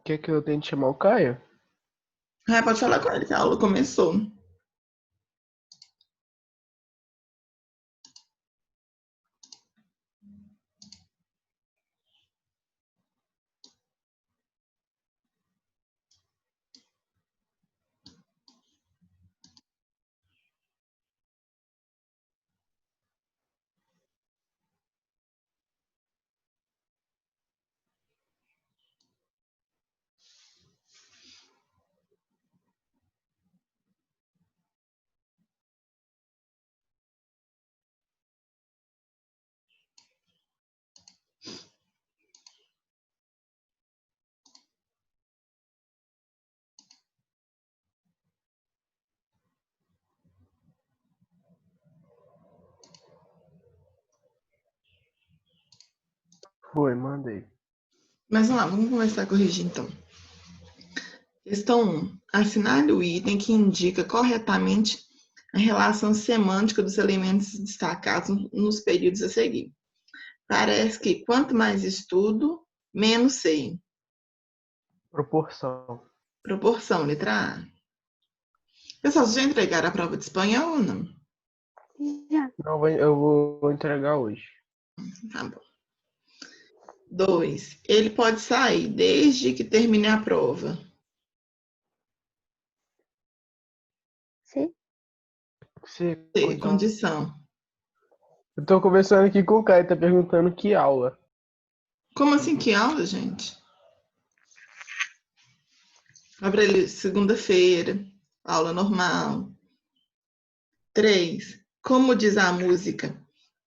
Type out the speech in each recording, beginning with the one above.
Quer que eu tente chamar o Caio? Pode falar com ele, que a aula começou. Foi, mandei. Mas vamos lá, vamos começar a corrigir então. Questão 1. Assinale o item que indica corretamente a relação semântica dos elementos destacados nos períodos a seguir. Parece que quanto mais estudo, menos sei. Proporção. Proporção, letra A. Pessoal, vocês já entregaram a prova de espanhol ou não? Já. Não, eu vou entregar hoje. Tá bom. 2. Ele pode sair desde que termine a prova. C. C, C. Condição. Eu tô conversando aqui com o Caio, tá perguntando que aula. Como assim que aula, gente? Abre ele segunda-feira, aula normal. 3. Como diz a música,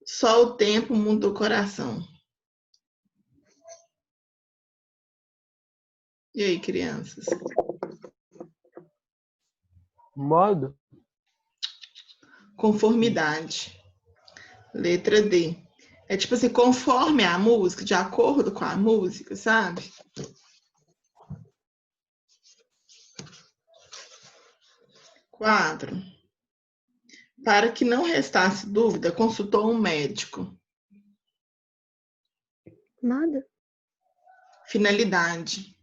só o tempo muda o coração. E aí, crianças? Modo? Conformidade. Letra D. É tipo assim, conforme a música, de acordo com a música, sabe? 4. Para que não restasse dúvida, consultou um médico. Modo. Finalidade.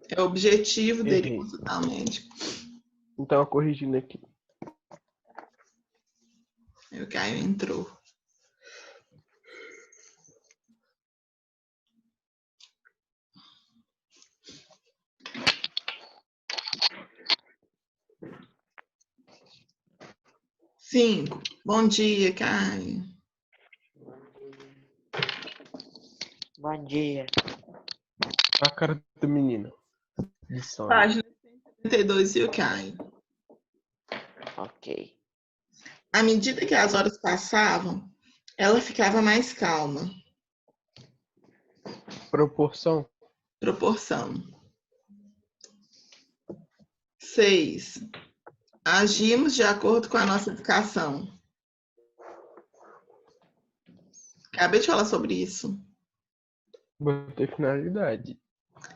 É o objetivo dele Errei. consultar o médico. Então, corrigindo aqui. Aí o Caio entrou. Cinco. Bom dia, Caio. Bom dia. A cara do menino. De sono. Página 172, viu, Caio? Ok. À medida que as horas passavam, ela ficava mais calma. Proporção. Proporção. 6. Agimos de acordo com a nossa educação. Acabei de falar sobre isso. Botei finalidade.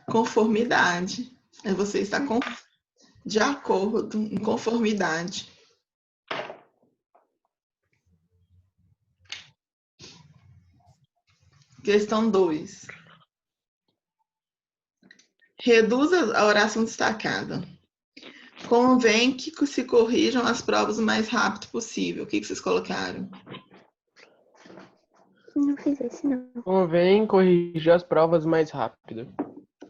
Conformidade. É você estar de acordo, em conformidade. Questão 2. Reduza a oração destacada. Convém que se corrijam as provas o mais rápido possível. O que vocês colocaram? Não fiz esse, não. Convém corrigir as provas mais rápido.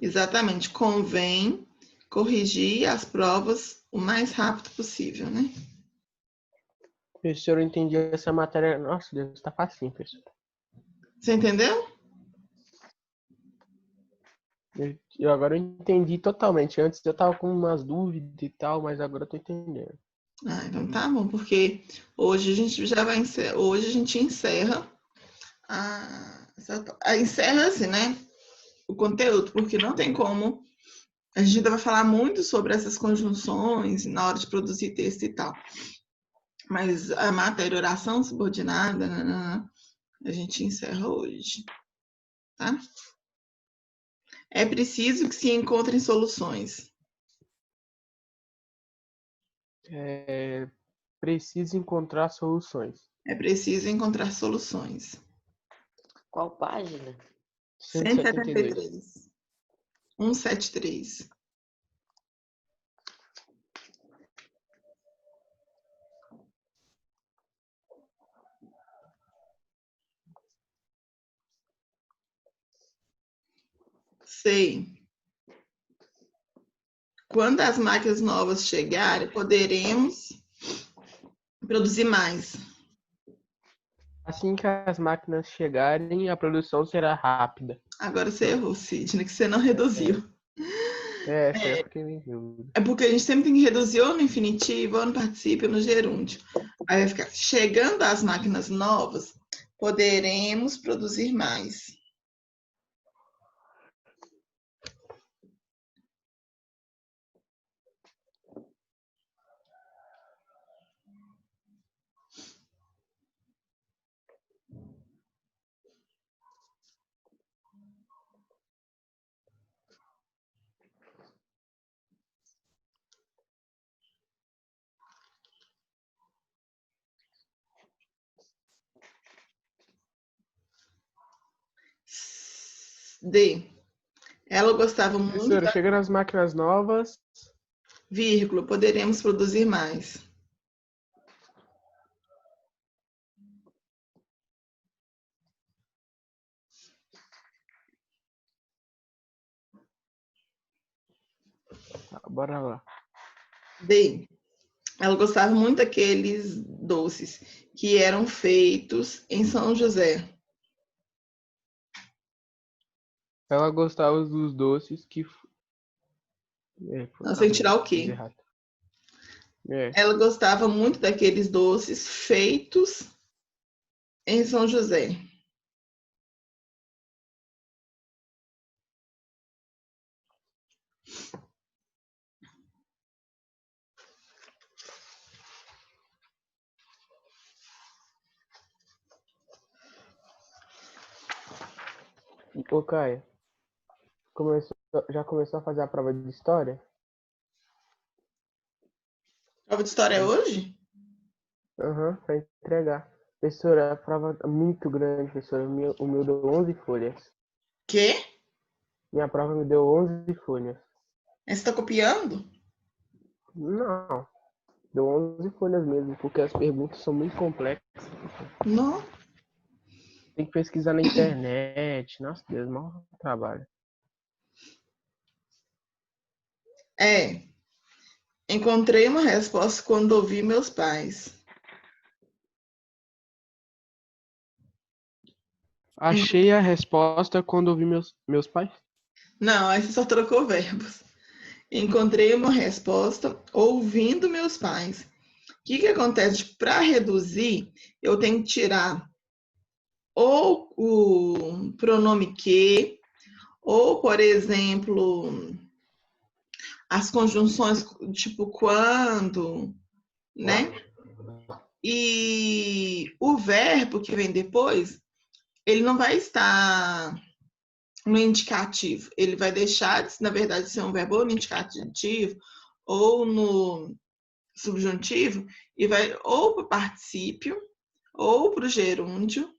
Exatamente. Convém corrigir as provas o mais rápido possível, né? Professor, eu entendi essa matéria. Nossa, Deus, tá facinho, professor. Você entendeu? Agora eu entendi totalmente. Antes eu tava com umas dúvidas e tal, mas agora eu tô entendendo. Ah, então tá bom, porque hoje a gente já vai encerrar, hoje a gente encerra encerra assim, né? O conteúdo, porque não tem como. A gente ainda vai falar muito sobre essas conjunções na hora de produzir texto e tal. Mas a matéria oração subordinada, a gente encerra hoje. tá? É preciso que se encontrem soluções. É, precisa encontrar soluções. É preciso encontrar soluções. Qual página? 172. 173. 173. Sei. Quando as máquinas novas chegarem, poderemos produzir mais. Assim que as máquinas chegarem, a produção será rápida. Agora você errou, Sidney, que você não reduziu. Essa é porque me dúvida. É porque a gente sempre tem que reduzir ou no infinitivo, ou no particípio, ou no gerúndio. Aí vai ficar, chegando às máquinas novas, poderemos produzir mais. D. Ela gostava muito Professora, da chegando as máquinas novas, vírgula, poderemos produzir mais. bora lá. D. Ela gostava muito daqueles doces que eram feitos em São José. Ela gostava dos doces que... Nós temos que tirar o fiz quê? errado. É. Ela gostava muito daqueles doces feitos em São José. Ô, Caio, já começou a fazer a prova de história? Prova de história é hoje? Aham, pra entregar. Professora, a prova é muito grande, professora. O meu deu 11 folhas. Quê? Minha prova me deu 11 folhas. Você está copiando? Não, deu 11 folhas mesmo, porque as perguntas são muito complexas. Não. Tem que pesquisar na internet. Nossa, Deus, mal trabalho. É. Encontrei uma resposta quando ouvi meus pais. Achei a resposta quando ouvi meus pais. Não, aí você só trocou verbos. Encontrei uma resposta ouvindo meus pais. O que acontece? Para reduzir, eu tenho que tirar ou o pronome que, ou, por exemplo, as conjunções tipo quando, né? E o verbo que vem depois, ele não vai estar no indicativo. Ele vai deixar, na verdade, ser um verbo ou no indicativo ou no subjuntivo e vai ou para o particípio, ou para o gerúndio,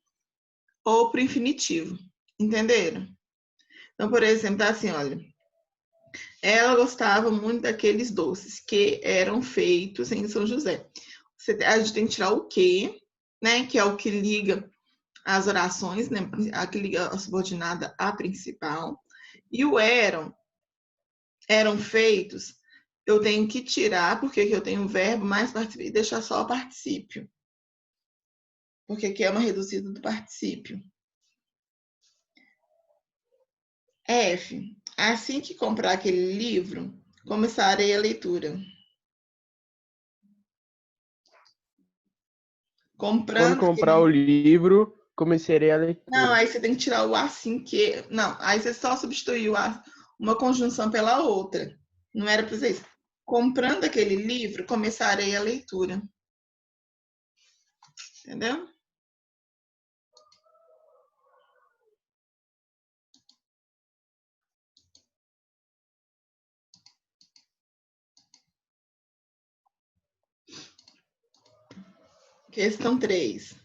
ou para o infinitivo. Entenderam? Então, por exemplo, tá assim, olha. Ela gostava muito daqueles doces que eram feitos em São José. A gente tem que tirar o que, né? Que é o que liga as orações, né? A que liga a subordinada à principal. E o eram feitos, eu tenho que tirar, porque aqui eu tenho o verbo mais particípio, e deixar só o particípio. Porque aqui é uma reduzida do particípio. F. Assim que comprar aquele livro, começarei a leitura. Quando comprar o livro, começarei a leitura. Não, aí você tem que tirar o assim que. Não, aí você só substituiu uma conjunção pela outra. Não era para dizer isso. Comprando aquele livro, começarei a leitura. Entendeu? Questão 3.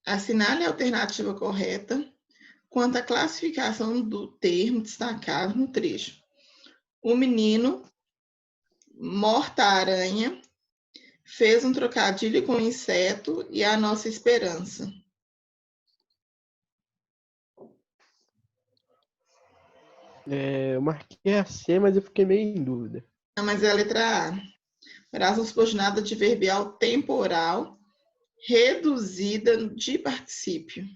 Assinale a alternativa correta quanto à classificação do termo destacado no trecho. O menino, morta-aranha, fez um trocadilho com o inseto e a nossa esperança. Eu marquei a C, mas eu fiquei meio em dúvida. Não, mas é a letra A. Oração subordinada adverbial temporal reduzida de particípio.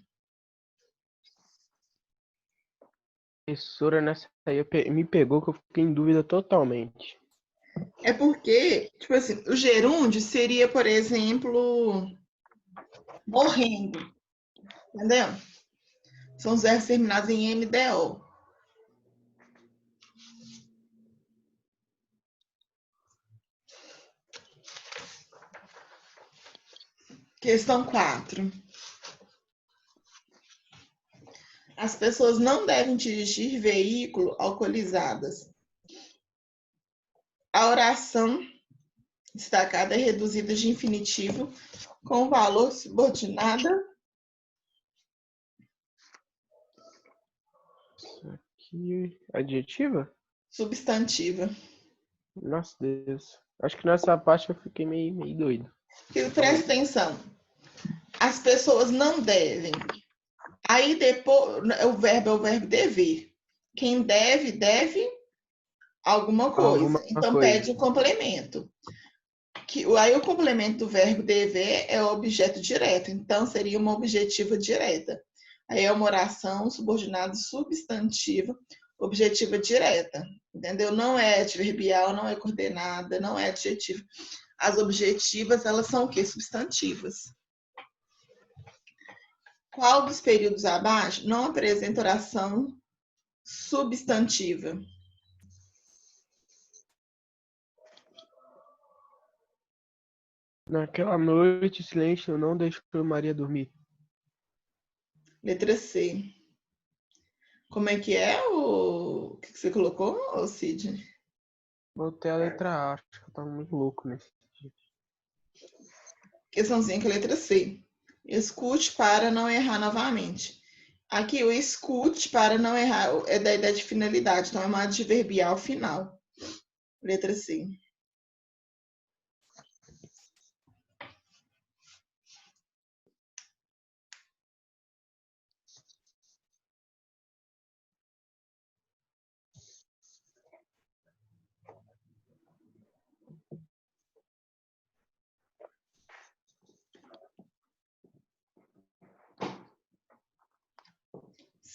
Professora, nessa aí me pegou que eu fiquei em dúvida totalmente. É porque, tipo assim, o gerúndio seria, por exemplo, morrendo. Entendeu? São os verbos terminados em MDO. Questão 4. As pessoas não devem dirigir veículo alcoolizadas. A oração destacada é reduzida de infinitivo com valor subordinada. Isso aqui. Adjetiva? Substantiva. Nossa Deus. Acho que nessa parte eu fiquei meio doido. Presta atenção. As pessoas não devem. Aí depois, o verbo é o verbo dever. Quem deve, deve alguma coisa. Então pede um complemento. Aí o complemento do verbo dever é o objeto direto. Então seria uma objetiva direta. Aí é uma oração subordinada substantiva, objetiva direta. Entendeu? Não é adverbial, não é coordenada, não é adjetiva. As objetivas, elas são o quê? Substantivas. Qual dos períodos abaixo não apresenta oração substantiva? Naquela noite, silêncio não deixou Maria dormir. Letra C. Como é que é o que você colocou, Cid? Botei a letra A, acho que eu tava muito louco nesse dia. Questãozinha que é letra C. Escute para não errar novamente. Aqui, o escute para não errar é da ideia de finalidade, então é uma adverbial final. Letra C.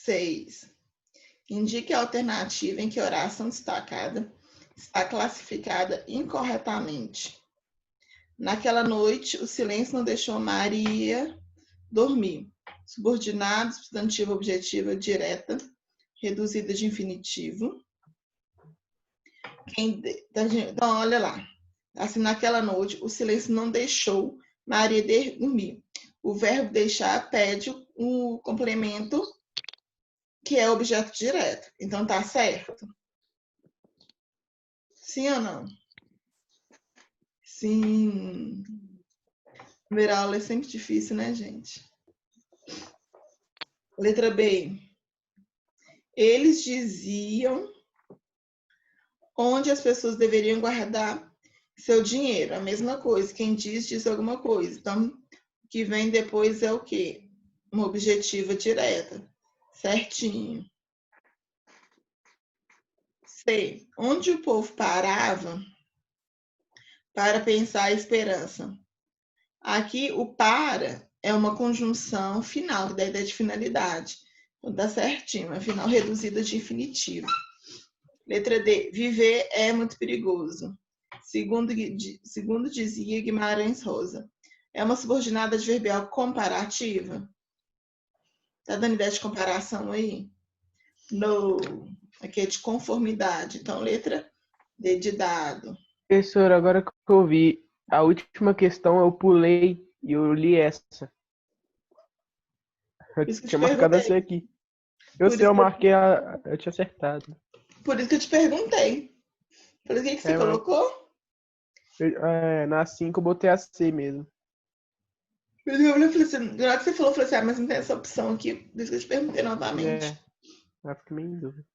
Seis. Indique a alternativa em que a oração destacada está classificada incorretamente. Naquela noite, o silêncio não deixou Maria dormir. Subordinado, substantivo, objetiva, direta, reduzida de infinitivo. Então, olha lá. Assim, naquela noite, o silêncio não deixou Maria dormir. O verbo deixar pede o complemento, que é objeto direto. Então, tá certo? Sim ou não? Sim. Primeira aula é sempre difícil, né, gente? Letra B. Eles diziam onde as pessoas deveriam guardar seu dinheiro. A mesma coisa. Quem diz alguma coisa. Então, o que vem depois é o quê? Uma objetiva direta. Certinho. C. Onde o povo parava para pensar a esperança. Aqui, o para é uma conjunção final, que dá a ideia de finalidade. Então, tá certinho. É final reduzida de infinitivo. Letra D. Viver é muito perigoso. Segundo dizia Guimarães Rosa. É uma subordinada adverbial comparativa? Tá dando ideia de comparação aí? No. Aqui é de conformidade. Então, letra D de dado. Professor, agora que eu vi a última questão, eu pulei e eu li essa. Eu tinha marcado essa aqui. Eu marquei eu tinha acertado. Por isso que eu te perguntei. Por isso que você colocou? Na 5 eu botei a C mesmo. Eu falei assim, na hora que você falou, eu falei assim, mas não tem essa opção aqui. Por isso que eu te perguntei novamente. Eu fiquei meio em dúvida.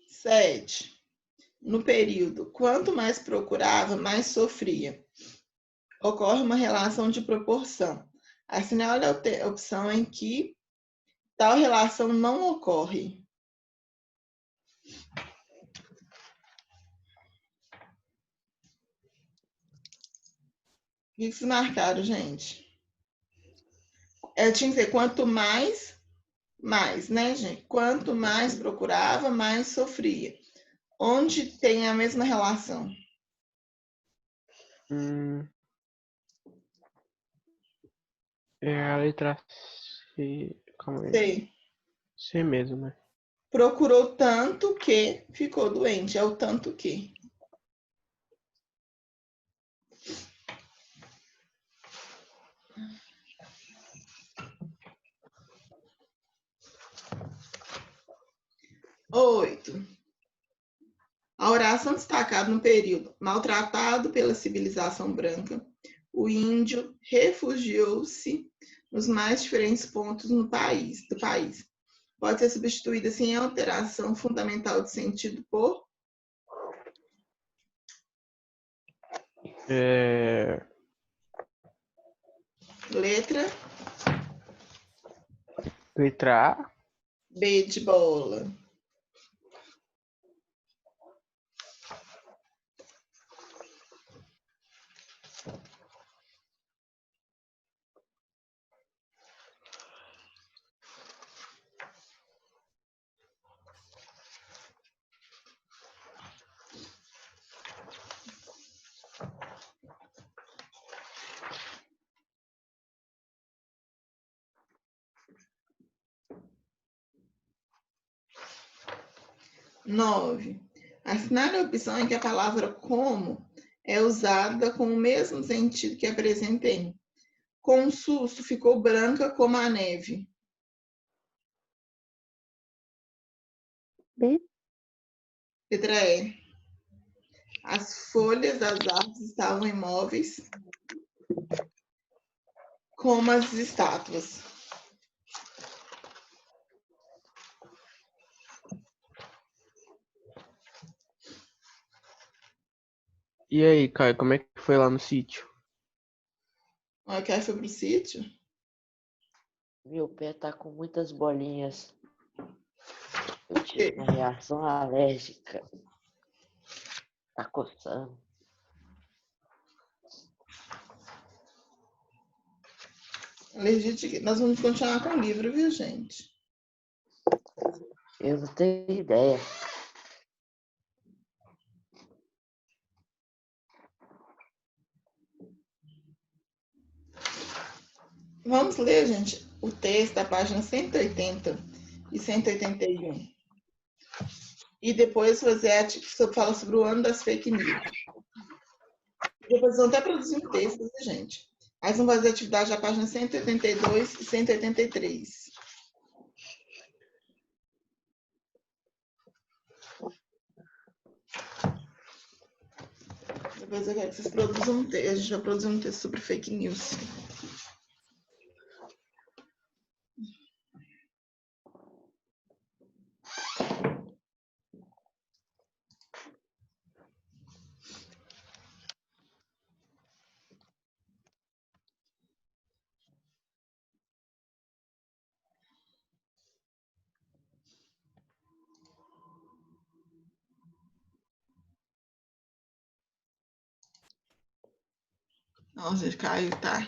Sete. No período, quanto mais procurava, mais sofria. Ocorre uma relação de proporção. Assinale a opção em que tal relação não ocorre. O que vocês marcaram, gente? Tinha que ser quanto mais, né, gente? Quanto mais procurava, mais sofria. Onde tem a mesma relação? É a letra C. Calma aí. C. C mesmo, né? Procurou tanto que ficou doente. É o tanto que. Oito. A oração destacada no período maltratado pela civilização branca, o índio refugiou-se nos mais diferentes pontos do país. Pode ser substituída sem alteração fundamental de sentido por letra Letra A. B de bola. Nove. Assinale a opção em que a palavra como é usada com o mesmo sentido que apresentei. Com um susto, ficou branca como a neve. B. Letra E. As folhas das árvores estavam imóveis, como as estátuas. E aí, Caio, como é que foi lá no sítio? Olha, quer foi pro sítio? Meu pé tá com muitas bolinhas. Eu tive uma reação alérgica. Tá coçando. Alergia. Nós vamos continuar com o livro, viu, gente? Eu não tenho ideia. Vamos ler, gente, o texto da página 180 e 181. E depois fazer fala sobre o ano das fake news. Depois vão até produzir um texto, né, gente? Aí vamos fazer a atividade da página 182 e 183. Depois eu quero que vocês produzam um texto. A gente vai produzir um texto sobre fake news. Nossa, Caio, tá?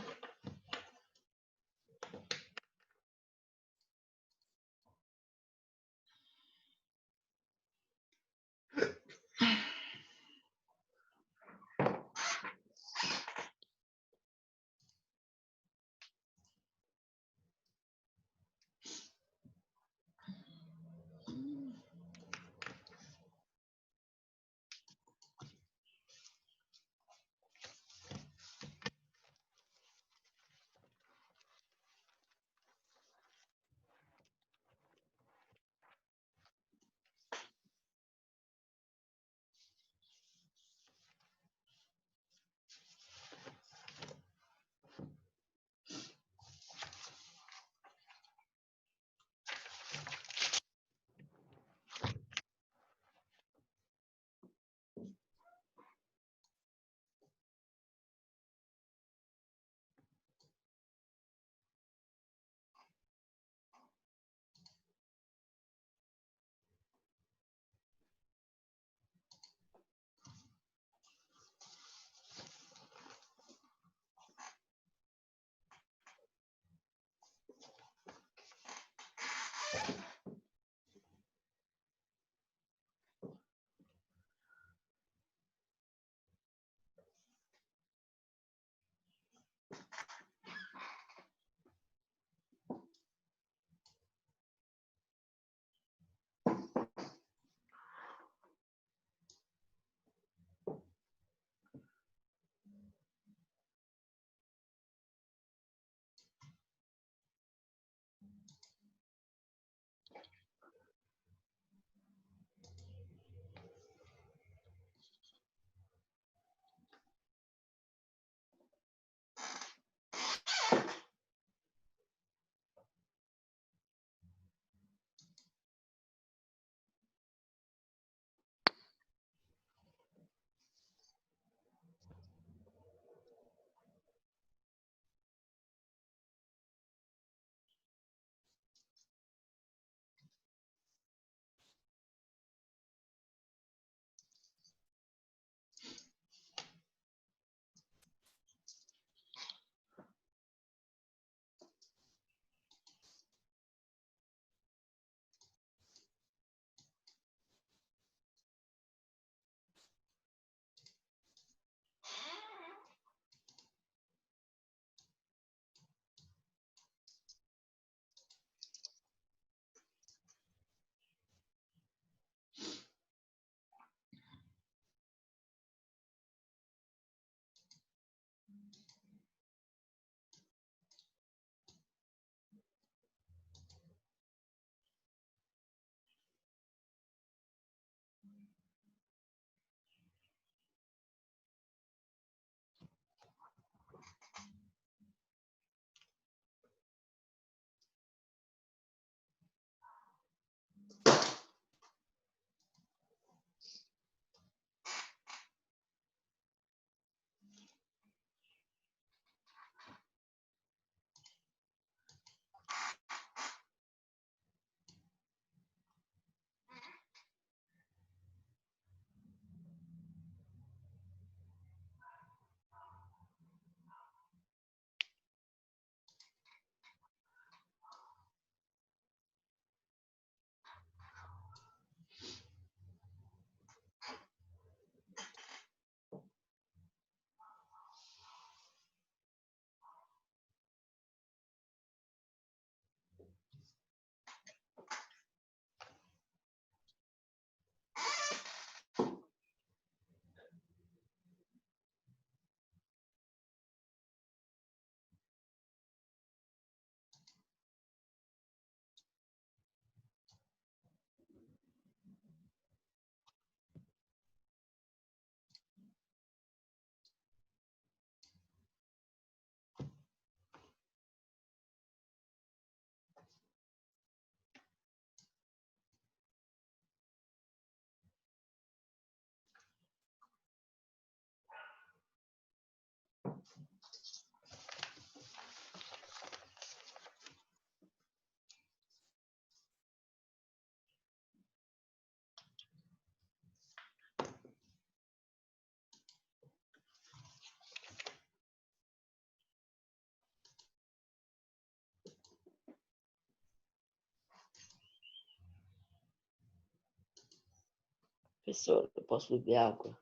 professora? Eu posso beber água?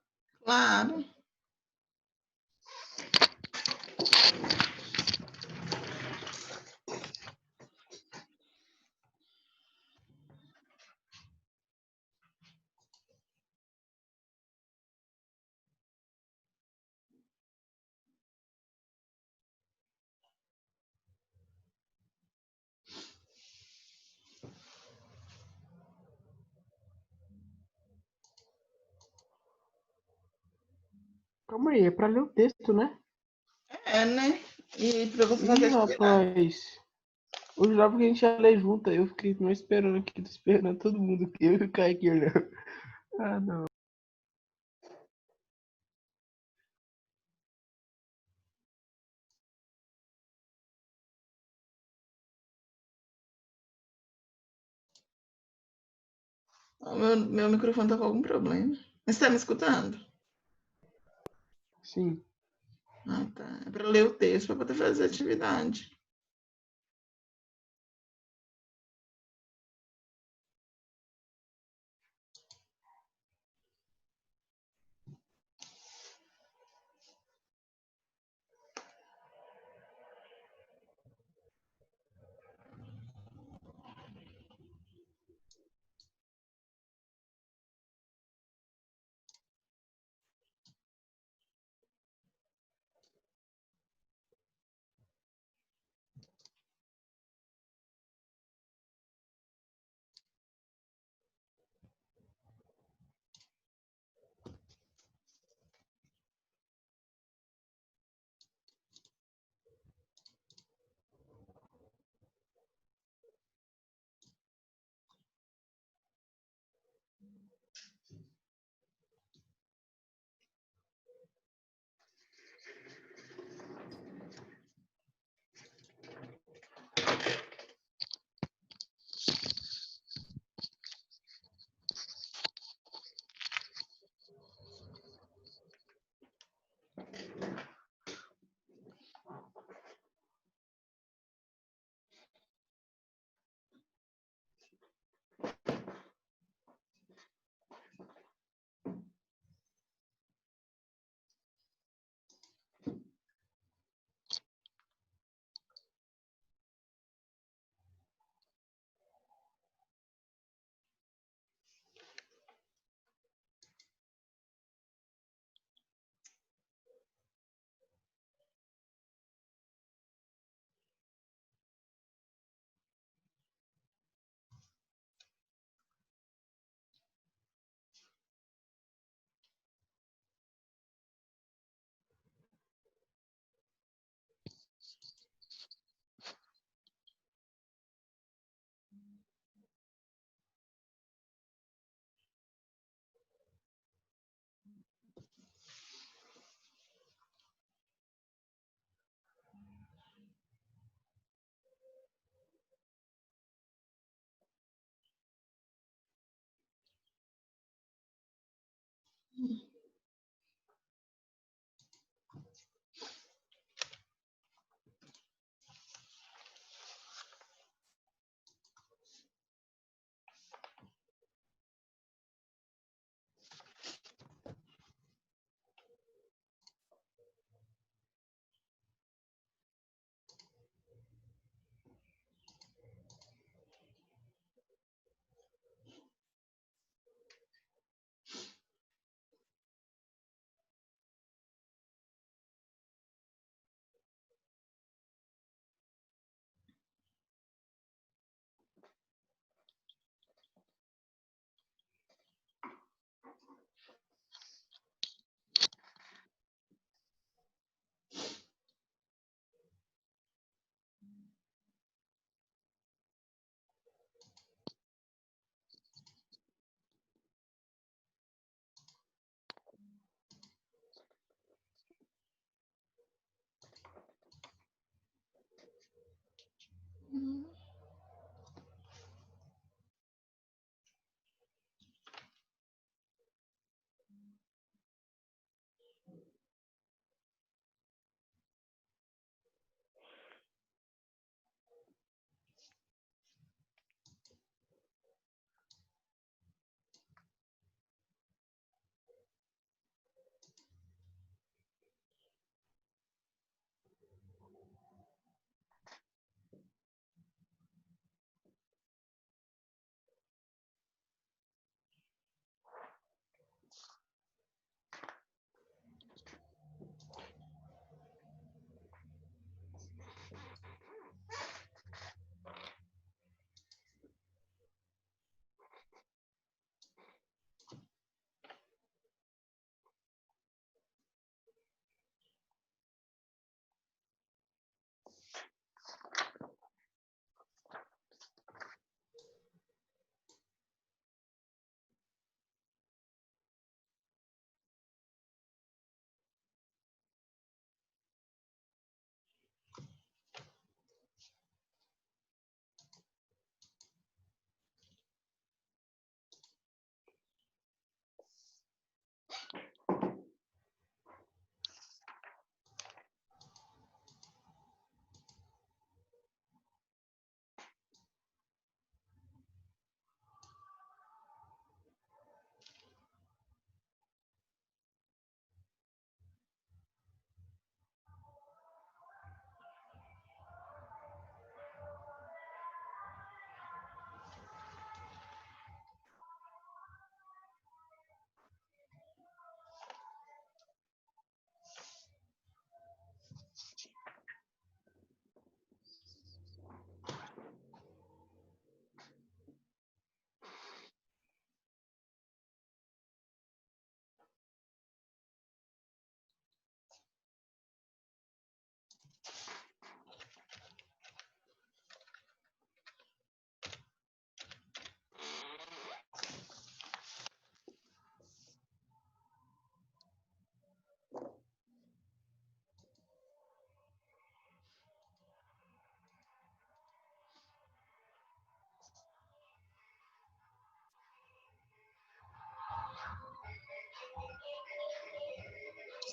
Claro. Calma aí, é pra ler o texto, né? É, né? E pra você Ih, fazer atividade. rapaz. Eu jurava que a gente ia ler junto, aí eu fiquei não esperando aqui, tô esperando todo mundo aqui, eu e o Kaique olhando. Ah, não. O meu microfone tá com algum problema. Mas você tá me escutando? Sim. Ah, tá. É pra ler o texto, pra poder fazer atividade.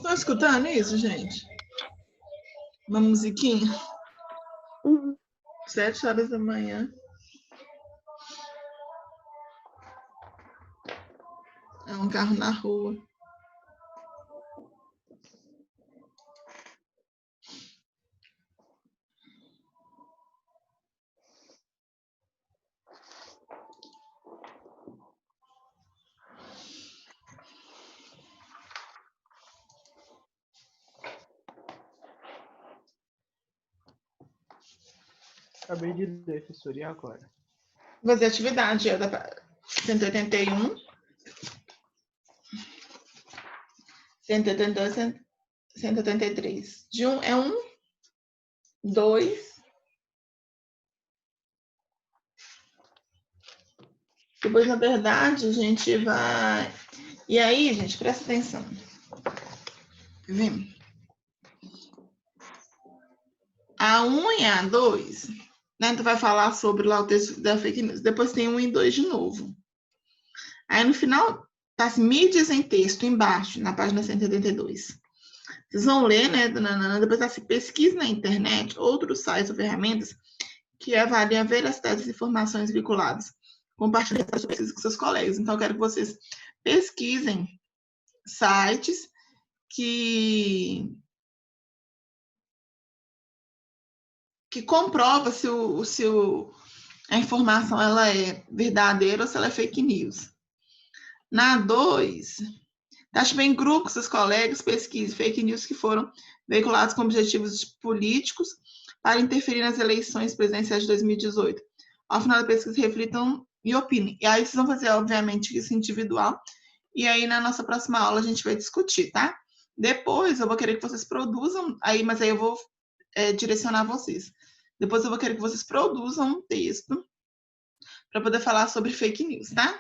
Estão escutando isso, gente? Uma musiquinha? Uhum. 7 horas da manhã. É um carro na rua. Acabei de ler, professor, e agora? Vou fazer atividade. É da 181. 182, 183. De 1 é 1, 2. Depois, na verdade, a gente vai... E aí, gente, presta atenção. Vem. A 1 e a 2, né? Tu vai falar sobre lá o texto da fake news. Depois tem 1 e 2 de novo. Aí, no final, tá assim, mídias em texto, embaixo, na página 182. Vocês vão ler, né? Depois tá assim, pesquisa na internet, outros sites ou ferramentas que avaliam a veracidade das informações vinculadas. Compartilhe essa pesquisa com seus colegas. Então, eu quero que vocês pesquisem sites que comprova se a informação ela é verdadeira ou se ela é fake news. Na 2, acho bem grupos, seus colegas, pesquise fake news que foram veiculados com objetivos políticos para interferir nas eleições presidenciais de 2018. Ao final da pesquisa, reflitam e opinem. E aí vocês vão fazer, obviamente, isso individual. E aí, na nossa próxima aula, a gente vai discutir, tá? Depois, eu vou querer que vocês produzam, mas aí eu vou direcionar vocês. Depois, eu vou querer que vocês produzam um texto para poder falar sobre fake news, tá?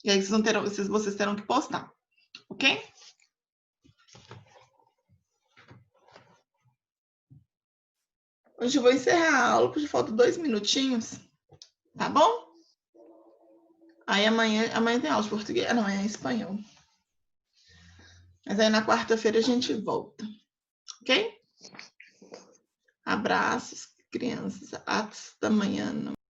E aí, vocês terão que postar, ok? Hoje eu vou encerrar a aula, porque faltam 2 minutinhos, tá bom? Aí amanhã tem aula de português, não, é espanhol. Mas aí na quarta-feira a gente volta, ok? Abraços, crianças. Até amanhã.